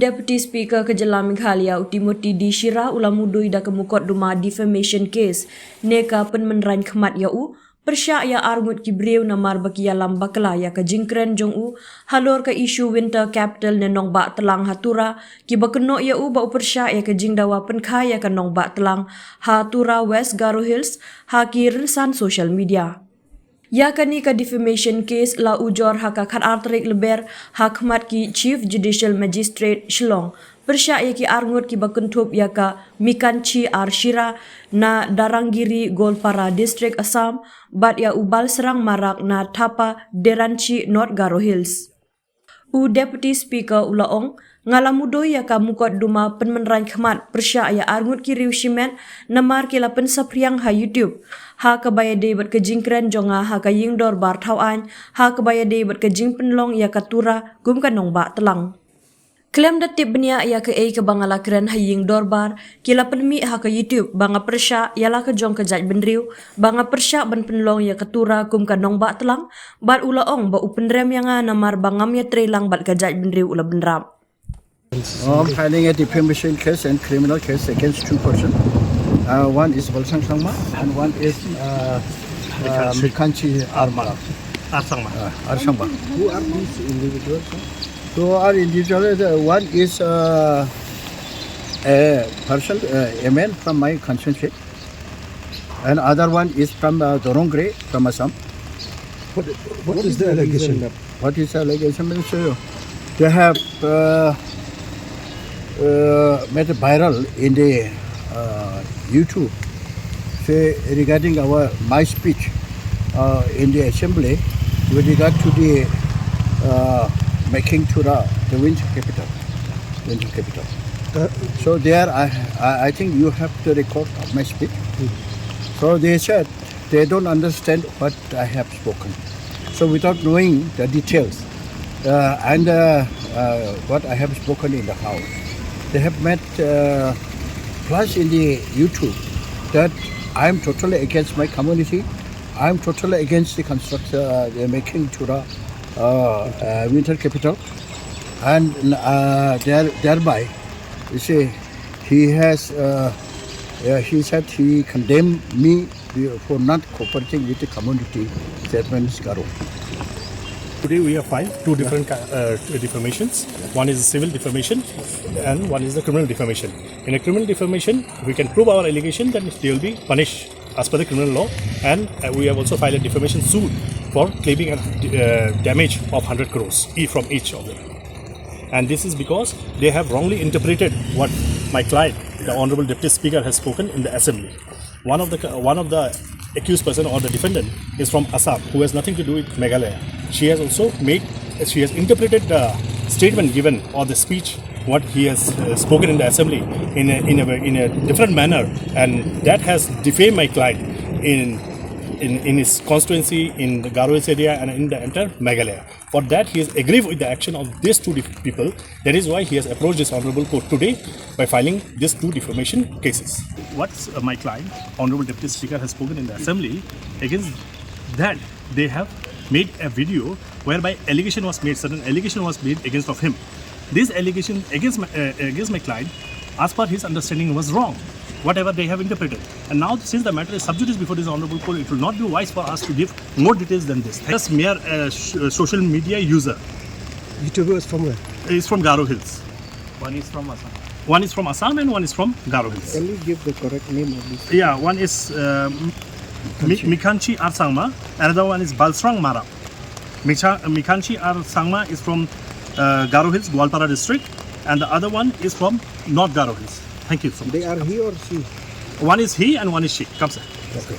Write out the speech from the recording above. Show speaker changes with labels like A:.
A: Deputy Speaker Meghalaya Timothy di Shira ulah Mudui da ke mukotduma defamation case neka pynmynrain khmat yau persya ya argut ki breu namar baki alam bakla ya ke jingkren jong u halor ke isu Winter Capital nenong ba telang Tura ki bakeno yau ba persya ya ke jingdawa penkha ya ke nong ba telang Tura West Garo Hills ha ki rensan social media. Ya kani ka defamation case la ujor haka khat artrik leber khmat ki Chief Judicial Magistrate Shillong persya ya ki arngut ki bakentup ya ka Mikanchi ar Shira na Darangiri Golpara District Assam bat ya ubal serang marak na Thapa Deranchi North Garo Hills. Deputy Speaker ulaong ngalamudoi ya ka mukotduma pynmynrain khmat persya ya arngut ki riu shimen namar ki lapen sapriang ha YouTube ha kabayade bat ke jingkren jonga ha ka yingdor bar thawan ha kabayade bat ke jing penlong ya ka Tura gum ka nong ba telang. Klaim datip benia ya ke ke bangala kren ha yingdor bar ki lapen mi ha ka YouTube banga persya ya la ke jong ke jaj benriu banga persya ban penlong ya ka Tura gum ka nong ba telang bat ulaong ba upenrem yang namar bangam ya trelang bat ke jaj benriu ula benram.
B: I'm filing a defamation case and criminal case against two persons. One is Balsang Sangma and one is Mikanchi Arsangma. Who are these individuals? So our individuals, one is a person, a man from my constituency, and other one is from Dorongre from Assam.
C: What is the allegation?
B: What is the allegation? They have made a viral in the YouTube say regarding my speech in the assembly with regard to the making Tura the Winter Capital. So there I think you have the record of my speech. So they said they don't understand what I have spoken. So without knowing the details and what I have spoken in the House, they have made plus in the YouTube that I am totally against my community. I am totally against the construction, the making Tura Winter Capital, and thereby, you see, he has he said he condemned me for not cooperating with the community. That means Garo.
C: Today we have filed two different defamations. One is civil defamation and one is the criminal defamation. In a criminal defamation, we can prove our allegation that they will be punished as per the criminal law, and we have also filed a defamation suit for claiming a damage of 100 crores from each of them. And this is because they have wrongly interpreted what my client, the Honorable Deputy Speaker, has spoken in the Assembly. One of the accused person or the defendant is from Assam, who has nothing to do with Meghalaya. She has interpreted the statement given or the speech what he has spoken in the Assembly in a different manner, and that has defamed my client in his constituency, in the Garo Hills area, and in the entire Meghalaya. For that, he has agreed with the action of these two people. That is why he has approached this Honorable Court today by filing these two defamation cases. What my client, Honorable Deputy Speaker, has spoken in the Assembly, against that they have made a video whereby certain allegation was made against of him. This allegation against my client, as per his understanding, was wrong, whatever they have interpreted. And now, since the matter is sub judice before this Honorable Court, it will not be wise for us to give more details than this. Just mere social media user.
D: YouTuber is from where?
C: Is from Garo Hills.
D: One is from Assam.
C: One is from Assam and one is from Garo Hills.
B: Can you give the correct name of this?
C: Yeah, one is Mikanchi Arsangma, another one is Balsrang Mara. Mikanchi Arsangma is from Garo Hills, Golpara district, and the other one is from North Garo Hills. Thank you so much.
B: They are he or she?
C: One is he and one is she. Come, sir.
B: Okay.